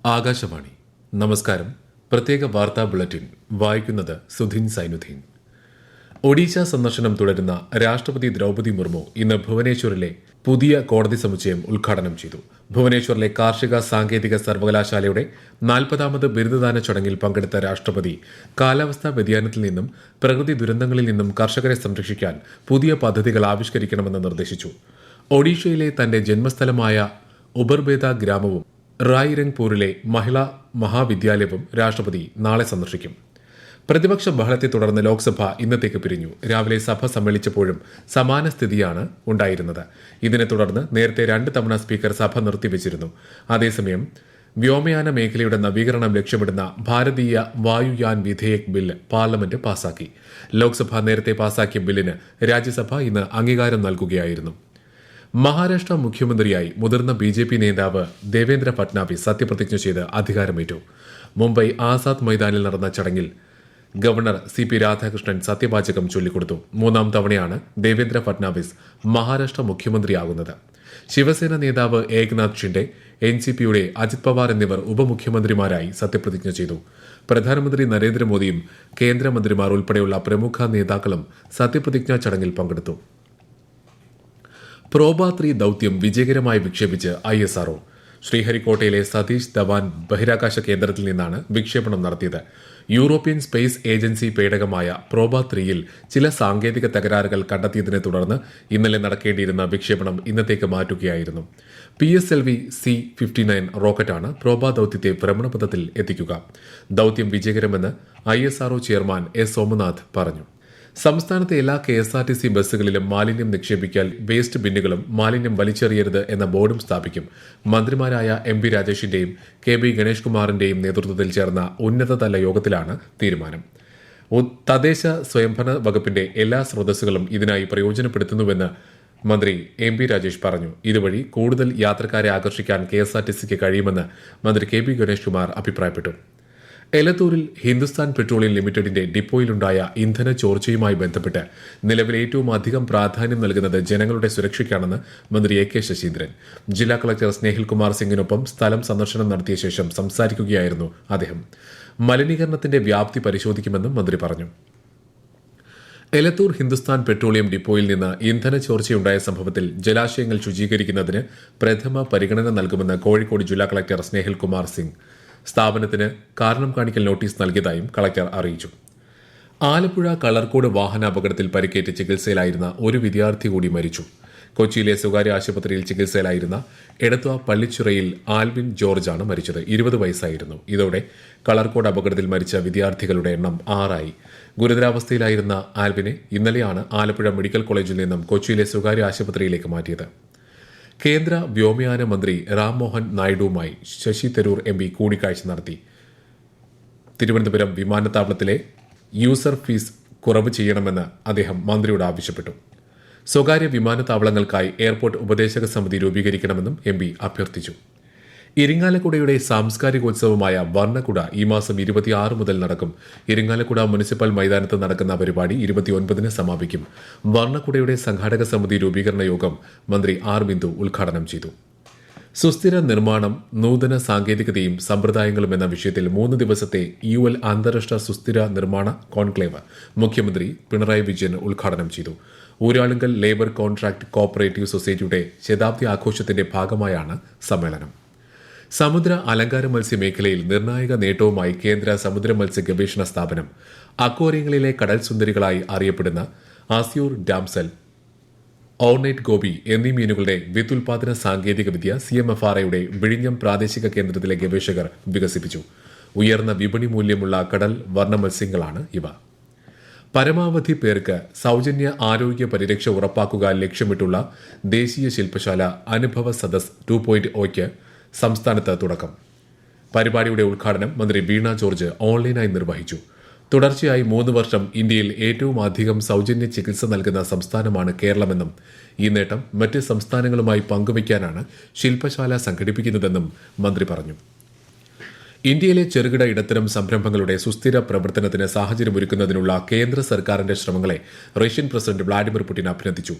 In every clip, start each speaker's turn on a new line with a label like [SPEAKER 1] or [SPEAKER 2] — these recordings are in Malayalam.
[SPEAKER 1] ആകാശവാണി. നമസ്കാരം. പ്രത്യേക വാർത്താ ബുള്ളറ്റിൻ വായിക്കുന്നത് സുധിൻ സൈനുദ്ദീൻ. ഒഡീഷ സന്ദർശനം തുടരുന്ന രാഷ്ട്രപതി ദ്രൗപദി മുർമു ഇന്ന് ഭുവനേശ്വറിലെ പുതിയ കോടതി സമുച്ചയം ഉദ്ഘാടനം ചെയ്തു. ഭുവനേശ്വറിലെ കാർഷിക സാങ്കേതിക സർവകലാശാലയുടെ 40ാമത് ബിരുദദാന ചടങ്ങിൽ പങ്കെടുത്ത രാഷ്ട്രപതി കാലാവസ്ഥാ വ്യതിയാനത്തിൽ നിന്നും പ്രകൃതി ദുരന്തങ്ങളിൽ നിന്നും കർഷകരെ സംരക്ഷിക്കാൻ പുതിയ പദ്ധതികൾ ആവിഷ്കരിക്കണമെന്ന് നിർദ്ദേശിച്ചു. ഒഡീഷയിലെ തന്റെ ജന്മസ്ഥലമായ ഉബർബേദ ഗ്രാമവും റായ്രംഗ്പൂരിലെ മഹിളാ മഹാവിദ്യാലയവും രാഷ്ട്രപതി നാളെ സന്ദർശിക്കും. പ്രതിപക്ഷ ബഹളത്തെ തുടർന്ന് ലോക്സഭ ഇന്നത്തേക്ക് പിരിഞ്ഞു. രാവിലെ സഭ സമ്മേളിച്ചപ്പോഴും സമാന സ്ഥിതിയാണ് ഉണ്ടായിരുന്നത്. ഇതിനെ തുടർന്ന് നേരത്തെ 2 തവണ സ്പീക്കർ സഭ നിർത്തിവച്ചിരുന്നു. അതേസമയം വ്യോമയാന മേഖലയുടെ നവീകരണം ലക്ഷ്യമിടുന്ന ഭാരതീയ വായുയാൻ വിധേയക് ബില്ല് പാർലമെന്റ് പാസാക്കി. ലോക്സഭ നേരത്തെ പാസാക്കിയ ബില്ലിന് രാജ്യസഭ ഇന്ന് അംഗീകാരം നൽകുകയായിരുന്നു. മഹാരാഷ്ട്ര മുഖ്യമന്ത്രിയായി മുതിർന്ന BJP നേതാവ് ദേവേന്ദ്ര ഫട്നാവിസ് സത്യപ്രതിജ്ഞ ചെയ്ത് അധികാരമേറ്റു. മുംബൈ ആസാദ് മൈതാനിൽ നടന്ന ചടങ്ങിൽ ഗവർണർ CP രാധാകൃഷ്ണൻ സത്യവാചകം ചൊല്ലിക്കൊടുത്തു. 3ാം തവണയാണ് ദേവേന്ദ്ര ഫട്നാവിസ് മഹാരാഷ്ട്ര മുഖ്യമന്ത്രിയാകുന്നത്. ശിവസേന നേതാവ് ഏക്നാഥ് ഷിൻഡെ, NCPയുടെ അജിത് പവാർ എന്നിവർ ഉപമുഖ്യമന്ത്രിമാരായി സത്യപ്രതിജ്ഞ ചെയ്തു. പ്രധാനമന്ത്രി നരേന്ദ്രമോദിയും കേന്ദ്രമന്ത്രിമാർ ഉൾപ്പെടെയുള്ള പ്രമുഖ നേതാക്കളും സത്യപ്രതിജ്ഞാ ചടങ്ങിൽ പങ്കെടുത്തു. പ്രോബ 3 ദൌത്യം വിജയകരമായി വിക്ഷേപിച്ച് ISRO. ശ്രീഹരിക്കോട്ടയിലെ സതീഷ് ധവാൻ ബഹിരാകാശ കേന്ദ്രത്തിൽ നിന്നാണ് വിക്ഷേപണം നടത്തിയത്. യൂറോപ്യൻ സ്പേസ് ഏജൻസി പേടകമായ പ്രോബ 3യിൽ ചില സാങ്കേതിക തകരാറുകൾ കണ്ടെത്തിയതിനെ തുടർന്ന് ഇന്നലെ നടക്കേണ്ടിയിരുന്ന വിക്ഷേപണം ഇന്നത്തേക്ക് മാറ്റുകയായിരുന്നു. PSLV C-59 റോക്കറ്റാണ് പ്രോബ ദൌത്യത്തെ ഭ്രമണപഥത്തിൽ എത്തിക്കുക. ദൌത്യം വിജയകരമെന്ന് ISRO ചെയർമാൻ S. സോമനാഥ് പറഞ്ഞു. സംസ്ഥാനത്തെ എല്ലാ KSRTC ബസ്സുകളിലും മാലിന്യം നിക്ഷേപിക്കാൻ വേസ്റ്റ് ബിന്നുകളും മാലിന്യം വലിച്ചെറിയരുത് എന്ന ബോർഡും സ്ഥാപിക്കും. മന്ത്രിമാരായ MP രാജേഷിന്റെയും KB ഗണേഷ് കുമാറിന്റെയും നേതൃത്വത്തിൽ ചേർന്ന ഉന്നതതല യോഗത്തിലാണ് തീരുമാനം. തദ്ദേശ സ്വയംഭരണ വകുപ്പിന്റെ എല്ലാ സ്രോതസ്സുകളും ഇതിനായി പ്രയോജനപ്പെടുത്തുന്നുവെന്ന് മന്ത്രി MP രാജേഷ് പറഞ്ഞു. ഇതുവഴി കൂടുതൽ യാത്രക്കാരെ ആകർഷിക്കാൻ KSRTCക്ക് കഴിയുമെന്ന് മന്ത്രി KB ഗണേഷ് കുമാർ അഭിപ്രായപ്പെട്ടു. എലത്തൂരിൽ ഹിന്ദുസ്ഥാൻ പെട്രോളിയം ലിമിറ്റഡിന്റെ ഡിപ്പോയിലുണ്ടായ ഇന്ധന ചോർച്ചയുമായി ബന്ധപ്പെട്ട് നിലവിൽ ഏറ്റവും അധികം പ്രാധാന്യം നൽകുന്നത് ജനങ്ങളുടെ സുരക്ഷയ്ക്കാണെന്ന് മന്ത്രി AK ശശീന്ദ്രൻ. ജില്ലാ കളക്ടർ സ്നേഹിൽ കുമാർ സിംഗിനൊപ്പം സ്ഥലം സന്ദർശനം നടത്തിയ ശേഷം സംസാരിക്കുകയായിരുന്നു അദ്ദേഹം. മലിനീകരണത്തിന്റെ വ്യാപ്തി പരിശോധിക്കുമെന്നും മന്ത്രി പറഞ്ഞു. എലത്തൂർ ഹിന്ദുസ്ഥാൻ പെട്രോളിയം ഡിപ്പോയിൽ നിന്ന് ഇന്ധന ചോർച്ചയുണ്ടായ സംഭവത്തിൽ ജലാശയങ്ങൾ ശുചീകരിക്കുന്നതിന് പ്രഥമ പരിഗണന നൽകുമെന്ന് കോഴിക്കോട് ജില്ലാ കളക്ടർ സ്നേഹിൽ കുമാർ സിംഗ് സ്ഥാപനത്തിന് കാരണം കാണിക്കൽ നോട്ടീസ് നൽകിയതായും കളക്ടർ അറിയിച്ചു. ആലപ്പുഴ കളർക്കോട് വാഹനാപകടത്തിൽ പരിക്കേറ്റ് ചികിത്സയിലായിരുന്ന ഒരു വിദ്യാർത്ഥി കൂടി മരിച്ചു. കൊച്ചിയിലെ സ്വകാര്യ ആശുപത്രിയിൽ ചികിത്സയിലായിരുന്ന എടത്വ പള്ളിച്ചിറയിൽ ആൽവിൻ ജോർജാണ് മരിച്ചത്. 20 വയസ്സായിരുന്നു. ഇതോടെ കളർക്കോട് അപകടത്തിൽ മരിച്ച വിദ്യാർത്ഥികളുടെ എണ്ണം 6 ഗുരുതരാവസ്ഥയിലായിരുന്ന ആൽവിനെ ഇന്നലെയാണ് ആലപ്പുഴ മെഡിക്കൽ കോളേജിൽ നിന്നും കൊച്ചിയിലെ സ്വകാര്യ ആശുപത്രിയിലേക്ക് മാറ്റിയത്. കേന്ദ്ര വ്യോമയാന മന്ത്രി റാം മോഹൻ നായിഡുവുമായി ശശി തരൂർ MP കൂടിക്കാഴ്ച നടത്തി. തിരുവനന്തപുരം വിമാനത്താവളത്തിലെ യൂസർ ഫീസ് കുറവ് ചെയ്യണമെന്ന് അദ്ദേഹം മന്ത്രിയോട് ആവശ്യപ്പെട്ടു. സ്വകാര്യ വിമാനത്താവളങ്ങൾക്കായി എയർപോർട്ട് ഉപദേശക സമിതി രൂപീകരിക്കണമെന്നും MP അഭ്യർത്ഥിച്ചു. ഇരിങ്ങാലക്കുടയുടെ സാംസ്കാരികോത്സവമായ വർണ്ണക്കുട ഈ മാസം 26 മുതൽ നടക്കും. ഇരിങ്ങാലക്കുട മുനിസിപ്പൽ മൈതാനത്ത് നടക്കുന്ന പരിപാടി 29-ന് സമാപിക്കും. വർണ്ണക്കുടയുടെ സംഘാടക സമിതി രൂപീകരണ യോഗം മന്ത്രി R. ബിന്ദു ഉദ്ഘാടനം ചെയ്തു. സുസ്ഥിര നിർമ്മാണം, നൂതന സാങ്കേതികതയും സമ്പ്രദായങ്ങളും എന്ന വിഷയത്തിൽ 3 ദിവസത്തെ UL അന്താരാഷ്ട്ര സുസ്ഥിര നിർമ്മാണ കോൺക്ലേവ് മുഖ്യമന്ത്രി പിണറായി വിജയൻ ഉദ്ഘാടനം ചെയ്തു. ഊരാളുങ്കൽ ലേബർ കോൺട്രാക്ട് കോഓപ്പറേറ്റീവ് സൊസൈറ്റിയുടെ ശതാബ്ദി ആഘോഷത്തിന്റെ ഭാഗമായാണ് സമ്മേളനം. സമുദ്ര അലങ്കാര മത്സ്യ മേഖലയിൽ നിർണായക നേട്ടവുമായി കേന്ദ്ര സമുദ്ര മത്സ്യ ഗവേഷണ സ്ഥാപനം. അക്വേറിയങ്ങളിലെ കടൽ സുന്ദരികളായി അറിയപ്പെടുന്ന ആസ്യൂർ ഡാംസൽ, ഓർണേറ്റ് ഗോപി എന്നീ മീനുകളുടെ വിത്തുൽപാദന സാങ്കേതികവിദ്യ CMFRAയുടെ വിഴിഞ്ഞം പ്രാദേശിക കേന്ദ്രത്തിലെ ഗവേഷകർ വികസിപ്പിച്ചു. ഉയർന്ന വിപണി മൂല്യമുള്ള കടൽ വർണ്ണ മത്സ്യങ്ങളാണ് ഇവ. പരമാവധി പേർക്ക് സൗജന്യ ആരോഗ്യ പരിരക്ഷ ഉറപ്പാക്കുക ലക്ഷ്യമിട്ടുള്ള ദേശീയ ശില്പശാല അനുഭവ സദസ് 2.0യ്ക്ക് സംസ്ഥാനത്ത് തുടക്കം. പരിപാടിയുടെ ഉദ്ഘാടനം മന്ത്രി വീണ ജോർജ് ഓൺലൈനായി നിർവഹിച്ചു. തുടർച്ചയായി 3 വർഷം ഇന്ത്യയിൽ ഏറ്റവും അധികം സൗജന്യ ചികിത്സ നൽകുന്ന സംസ്ഥാനമാണ് കേരളമെന്നും ഈ നേട്ടം മറ്റ് സംസ്ഥാനങ്ങളുമായി പങ്കുവയ്ക്കാനാണ് ശില്പശാല സംഘടിപ്പിക്കുന്നതെന്നും മന്ത്രി പറഞ്ഞു. ഇന്ത്യയിലെ ചെറുകിട ഇടത്തരം സംരംഭങ്ങളുടെ സുസ്ഥിര പ്രവർത്തനത്തിന് സാഹചര്യമൊരുക്കുന്നതിനുള്ള കേന്ദ്ര സർക്കാരിന്റെ ശ്രമങ്ങളെ റഷ്യൻ പ്രസിഡന്റ് വ്ളാഡിമിർ പുടിൻ അഭിനന്ദിച്ചു.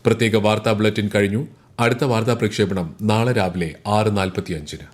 [SPEAKER 1] പ്രത്യേക വാർത്താ ബുള്ളറ്റിൻ കഴിഞ്ഞു. അടുത്ത വാർത്താ പ്രക്ഷേപണം നാളെ രാവിലെ 6:45.